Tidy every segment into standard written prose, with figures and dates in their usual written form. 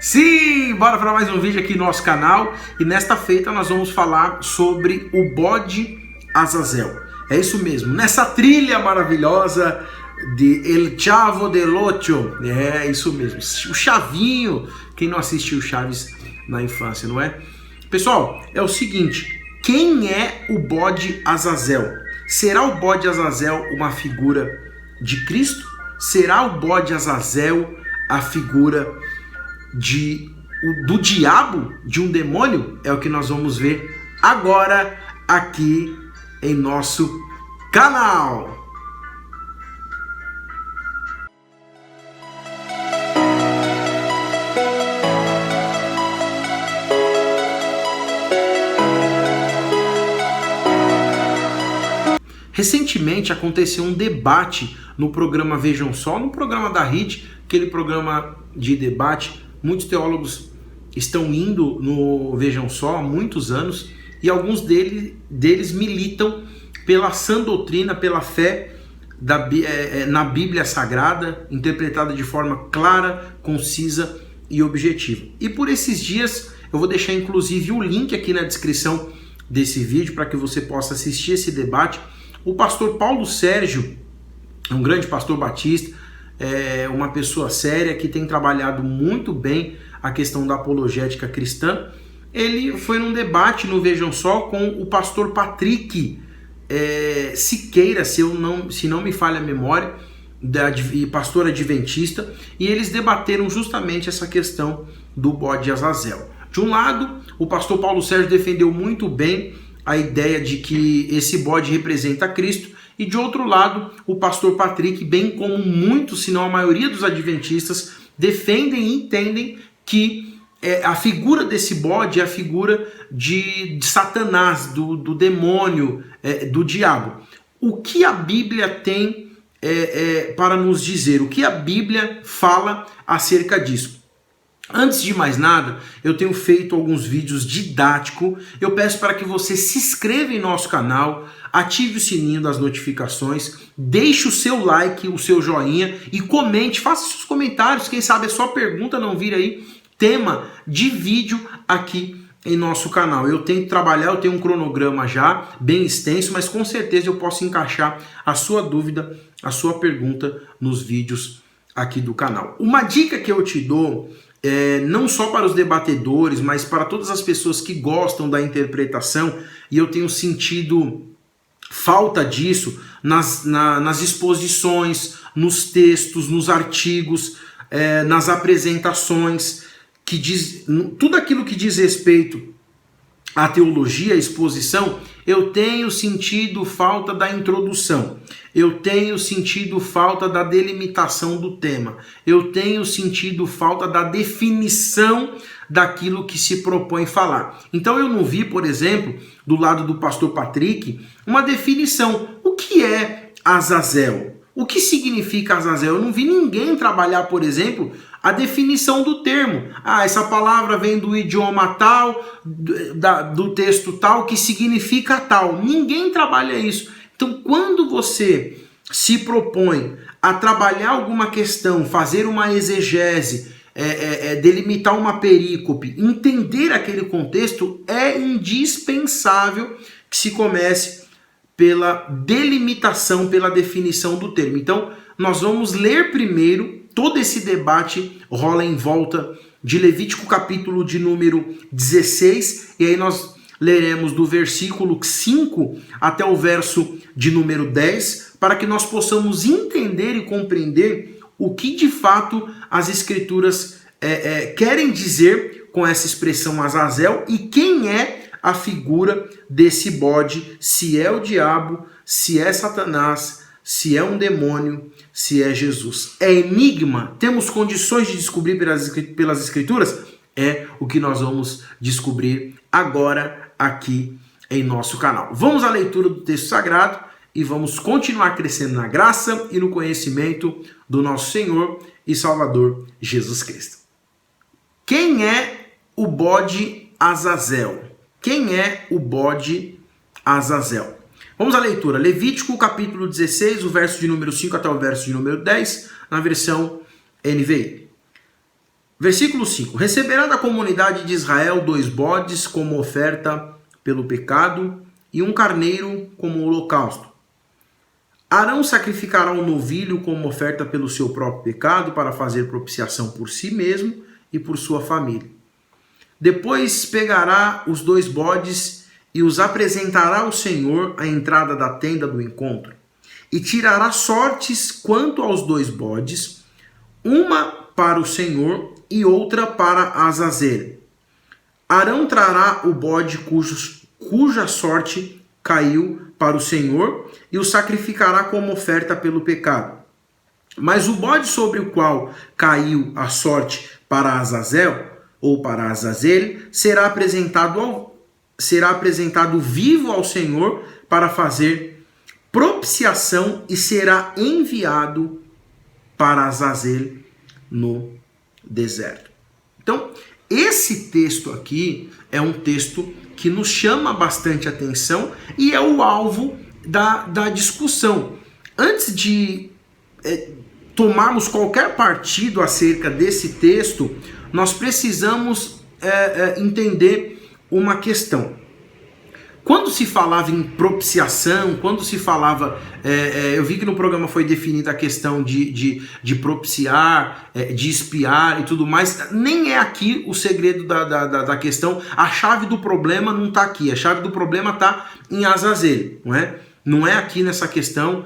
Sim, bora para mais um vídeo aqui no nosso canal. E nesta feita nós vamos falar sobre o bode Azazel. É isso mesmo, nessa trilha maravilhosa de El Chavo del Ocho. É isso mesmo, o Chavinho. Quem não assistiu Chaves na infância, não é? Pessoal, é o seguinte, quem é o bode Azazel? Será o bode Azazel uma figura de Cristo? Será o bode Azazel a figura do diabo, de um demônio? É o que nós vamos ver agora aqui em nosso canal. Recentemente aconteceu um debate no programa Vejam Só, no programa da RIT, aquele programa de debate. Muitos teólogos estão indo no Vejam Só há muitos anos e alguns deles militam pela sã doutrina, pela fé na Bíblia Sagrada, interpretada de forma clara, concisa e objetiva. E por esses dias eu vou deixar inclusive o link aqui na descrição desse vídeo para que você possa assistir esse debate. O pastor Paulo Sérgio, um grande pastor batista, uma pessoa séria que tem trabalhado muito bem a questão da apologética cristã. Ele foi num debate no Vejam Só com o pastor Patrick Siqueira, se não me falha a memória, pastor adventista, e eles debateram justamente essa questão do bode Azazel. De um lado, o pastor Paulo Sérgio defendeu muito bem a ideia de que esse bode representa Cristo, e de outro lado, o pastor Patrick, bem como muitos, se não a maioria dos adventistas, defendem e entendem que a figura desse bode é a figura de Satanás, do demônio, do diabo. O que a Bíblia tem para nos dizer? O que a Bíblia fala acerca disso? Antes de mais nada, eu tenho feito alguns vídeos didáticos. Eu peço para que você se inscreva em nosso canal, ative o sininho das notificações, deixe o seu like, o seu joinha e comente, faça seus comentários. Quem sabe a sua pergunta não vira aí tema de vídeo aqui em nosso canal. Eu tenho que trabalhar, eu tenho um cronograma já bem extenso, mas com certeza eu posso encaixar a sua dúvida, a sua pergunta nos vídeos aqui do canal. Uma dica que eu te dou, não só para os debatedores, mas para todas as pessoas que gostam da interpretação, e eu tenho sentido falta disso nas exposições, nos textos, nos artigos, nas apresentações, tudo aquilo que diz respeito à teologia, à exposição. Eu tenho sentido falta da introdução, eu tenho sentido falta da delimitação do tema, eu tenho sentido falta da definição daquilo que se propõe falar. Então eu não vi, por exemplo, do lado do pastor Patrick, uma definição. O que é Azazel? O que significa Azazel? Eu não vi ninguém trabalhar, por exemplo, a definição do termo. Essa palavra vem do idioma tal, do texto tal, que significa tal. Ninguém trabalha isso. Então, quando você se propõe a trabalhar alguma questão, fazer uma exegese, delimitar uma perícope, entender aquele contexto, é indispensável que se comece pela delimitação, pela definição do termo. Então, nós vamos ler primeiro. Todo esse debate rola em volta de Levítico capítulo de número 16, e aí nós leremos do versículo 5 até o verso de número 10, para que nós possamos entender e compreender o que de fato as escrituras querem dizer com essa expressão Azazel e quem é a figura desse bode, se é o diabo, se é Satanás, se é um demônio, se é Jesus. É enigma? Temos condições de descobrir pelas escrituras? É o que nós vamos descobrir agora aqui em nosso canal. Vamos à leitura do texto sagrado e vamos continuar crescendo na graça e no conhecimento do nosso Senhor e Salvador Jesus Cristo. Quem é o bode Azazel? Quem é o bode Azazel? Vamos à leitura. Levítico capítulo 16, o verso de número 5 até o verso de número 10, na versão NVI. Versículo 5. Receberá da comunidade de Israel 2 bodes como oferta pelo pecado e um carneiro como holocausto. Arão sacrificará um novilho como oferta pelo seu próprio pecado para fazer propiciação por si mesmo e por sua família. Depois pegará os 2 bodes e os apresentará ao Senhor à entrada da tenda do encontro. E tirará sortes quanto aos 2 bodes, uma para o Senhor e outra para Azazel. Arão trará o bode cuja sorte caiu para o Senhor e o sacrificará como oferta pelo pecado. Mas o bode sobre o qual caiu a sorte para Azazel ou para Azazel será apresentado vivo ao Senhor para fazer propiciação e será enviado para Azazel no deserto. Então, esse texto aqui é um texto que nos chama bastante atenção e é o alvo da discussão. Antes de tomarmos qualquer partido acerca desse texto, nós precisamos entender uma questão. Quando se falava em propiciação, quando se falava, eu vi que no programa foi definida a questão de propiciar, de expiar e tudo mais, nem é aqui o segredo da questão, a chave do problema não está aqui, a chave do problema está em Azazel, não é? Não é aqui nessa questão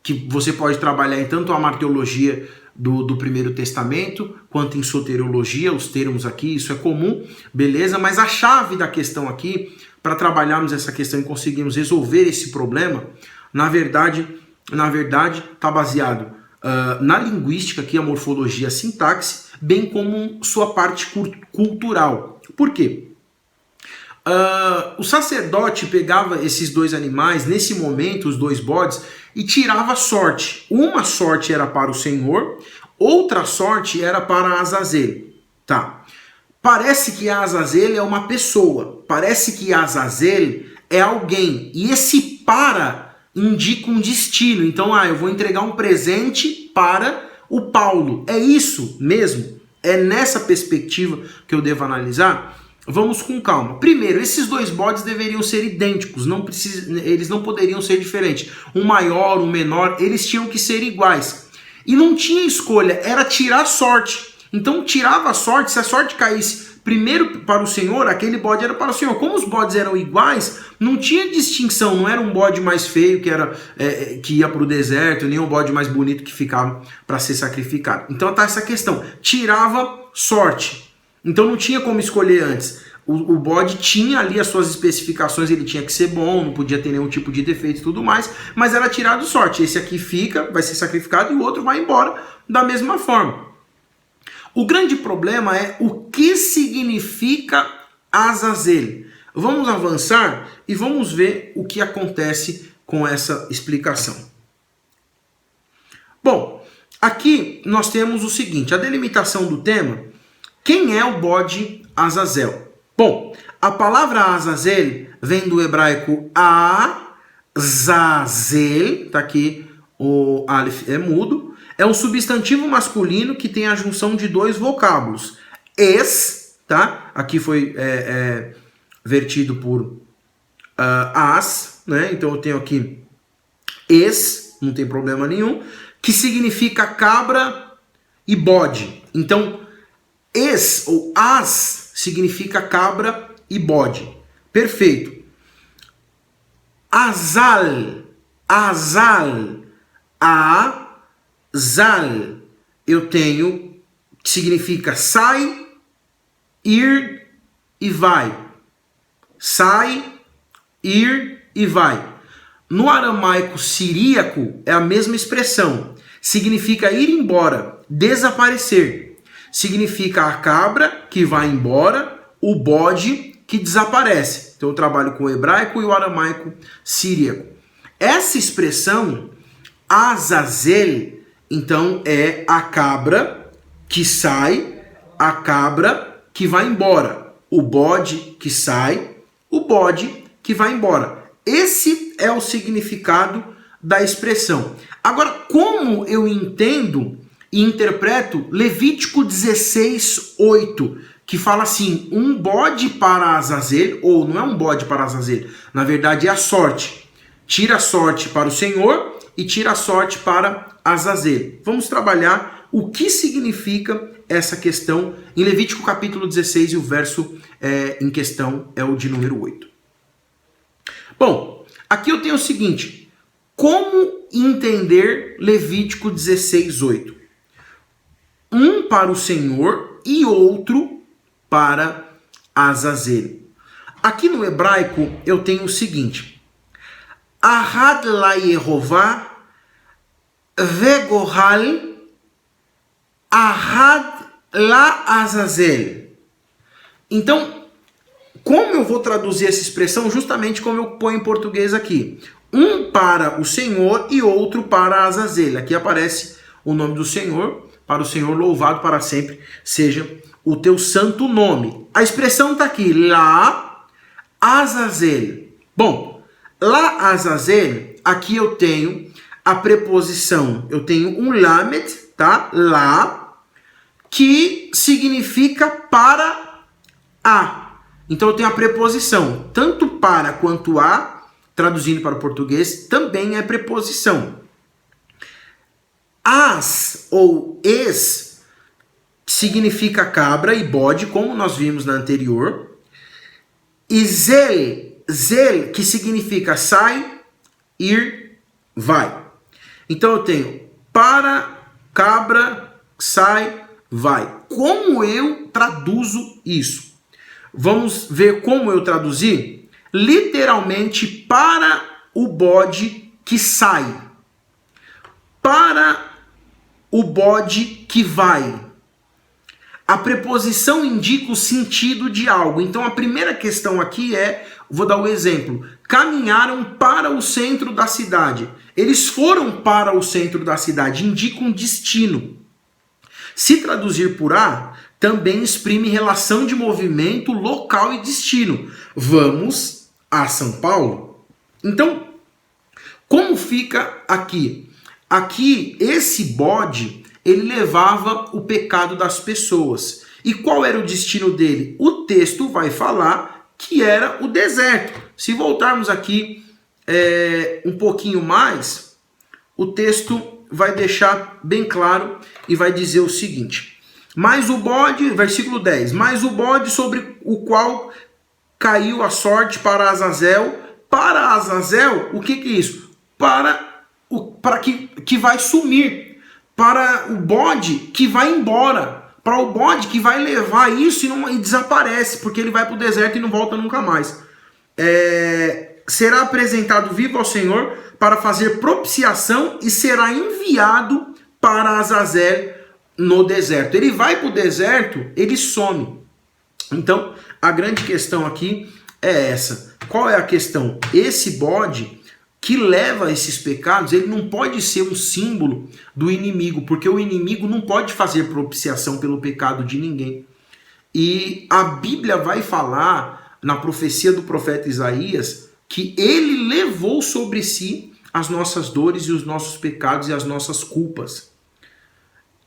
que você pode trabalhar em tanto a martiologia do Primeiro Testamento, quanto em soteriologia, os termos aqui, isso é comum, beleza? Mas a chave da questão aqui, para trabalharmos essa questão e conseguirmos resolver esse problema, na verdade, está baseado na linguística, aqui a morfologia, a sintaxe, bem como sua parte cultural. Por quê? O sacerdote pegava esses 2 animais, nesse momento, os 2 bodes, e tirava sorte. Uma sorte era para o Senhor, outra sorte era para Azazel. Tá. Parece que Azazel é uma pessoa, parece que Azazel é alguém, e esse para indica um destino. Então, eu vou entregar um presente para o Paulo. É isso mesmo? É nessa perspectiva que eu devo analisar? Vamos com calma. Primeiro, esses 2 bodes deveriam ser idênticos, eles não poderiam ser diferentes. Um maior, um menor, eles tinham que ser iguais. E não tinha escolha, era tirar sorte. Então tirava a sorte, se a sorte caísse primeiro para o Senhor, aquele bode era para o Senhor. Como os bodes eram iguais, não tinha distinção, não era um bode mais feio que ia para o deserto, nem um bode mais bonito que ficava para ser sacrificado. Então tá essa questão, tirava sorte. Então não tinha como escolher antes. O bode tinha ali as suas especificações, ele tinha que ser bom, não podia ter nenhum tipo de defeito e tudo mais, mas era tirado sorte. Esse aqui fica, vai ser sacrificado e o outro vai embora da mesma forma. O grande problema é o que significa Azazel. Vamos avançar e vamos ver o que acontece com essa explicação. Bom, aqui nós temos o seguinte, a delimitação do tema. Quem é o bode Azazel? Bom, a palavra Azazel vem do hebraico Azazel, tá aqui o alif é mudo, é um substantivo masculino que tem a junção de 2 vocábulos. Tá? Aqui foi vertido por as, né? Então eu tenho aqui não tem problema nenhum, que significa cabra e bode. Então, ou as significa cabra e bode. Perfeito. Azal, eu tenho, que significa sai, ir e vai. Sai, ir e vai. No aramaico siríaco é a mesma expressão. Significa ir embora, desaparecer. Significa a cabra que vai embora, o bode que desaparece. Então eu trabalho com o hebraico e o aramaico siríaco. Essa expressão, Azazel, então é a cabra que sai, a cabra que vai embora. O bode que sai, o bode que vai embora. Esse é o significado da expressão. Agora, como eu entendo e interpreto Levítico 16:8, que fala assim: um bode para Azazel, ou não é um bode para Azazel, na verdade é a sorte. Tira a sorte para o Senhor e tira a sorte para Azazel. Vamos trabalhar o que significa essa questão em Levítico capítulo 16, e o verso em questão é o de número 8. Bom, aqui eu tenho o seguinte: como entender Levítico 16:8? Um para o Senhor e outro para Azazel. Aqui no hebraico eu tenho o seguinte: Ahad la Yehová vegohal Ahad la Azazel. Então, como eu vou traduzir essa expressão? Justamente como eu ponho em português aqui. Um para o Senhor e outro para Azazel. Aqui aparece o nome do Senhor, para o Senhor louvado para sempre seja o teu santo nome. A expressão está aqui, lá Azazel. Bom, lá Azazel, aqui eu tenho a preposição, eu tenho um lamed, tá? Lá, que significa para a. Então eu tenho a preposição, tanto para quanto a, traduzindo para o português, também é preposição. As ou es significa cabra e bode, como nós vimos na anterior. E zel, que significa sai, ir, vai. Então eu tenho para, cabra, sai, vai. Como eu traduzo isso? Vamos ver como eu traduzi? Literalmente, para o bode que sai. Para o bode que vai. A preposição indica o sentido de algo. Então a primeira questão aqui é, vou dar o exemplo, caminharam para o centro da cidade. Eles foram para o centro da cidade, indica um destino. Se traduzir por a, também exprime relação de movimento, local e destino. Vamos a São Paulo? Então, como fica aqui? Aqui, esse bode, ele levava o pecado das pessoas. E qual era o destino dele? O texto vai falar que era o deserto. Se voltarmos aqui um pouquinho mais, o texto vai deixar bem claro e vai dizer o seguinte: mas o bode, versículo 10, mas o bode sobre o qual caiu a sorte para Azazel, o que é isso? Para que vai sumir, para o bode que vai embora, para o bode que vai levar isso e desaparece, porque ele vai para o deserto e não volta nunca mais. Será apresentado vivo ao Senhor para fazer propiciação e será enviado para Azazel no deserto. Ele vai para o deserto, ele some. Então, a grande questão aqui é essa. Qual é a questão? Esse bode que leva esses pecados, ele não pode ser um símbolo do inimigo, porque o inimigo não pode fazer propiciação pelo pecado de ninguém. E a Bíblia vai falar, na profecia do profeta Isaías, que ele levou sobre si as nossas dores e os nossos pecados e as nossas culpas.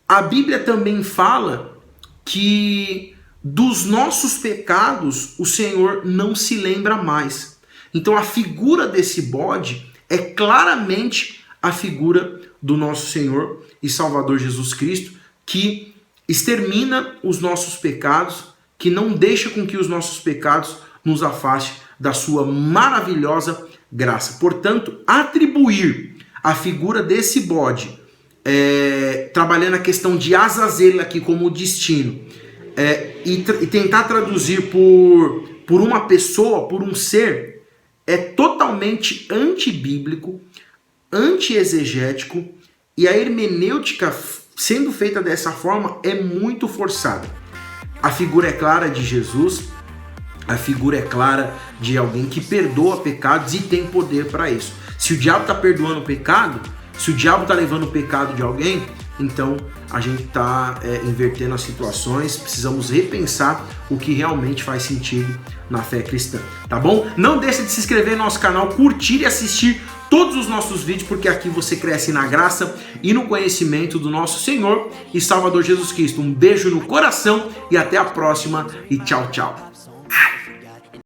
A Bíblia também fala que dos nossos pecados o Senhor não se lembra mais. Então a figura desse bode é claramente a figura do nosso Senhor e Salvador Jesus Cristo, que extermina os nossos pecados, que não deixa com que os nossos pecados nos afaste da sua maravilhosa graça. Portanto, atribuir a figura desse bode, trabalhando a questão de Azazel aqui como destino, e tentar traduzir por uma pessoa, por um ser, é totalmente antibíblico, antiexegético, e a hermenêutica sendo feita dessa forma é muito forçada. A figura é clara de Jesus, a figura é clara de alguém que perdoa pecados e tem poder para isso. Se o diabo está perdoando o pecado, se o diabo está levando o pecado de alguém, então a gente está invertendo as situações, precisamos repensar o que realmente faz sentido na fé cristã, tá bom? Não deixe de se inscrever no nosso canal, curtir e assistir todos os nossos vídeos, porque aqui você cresce na graça e no conhecimento do nosso Senhor e Salvador Jesus Cristo. Um beijo no coração e até a próxima e tchau, tchau.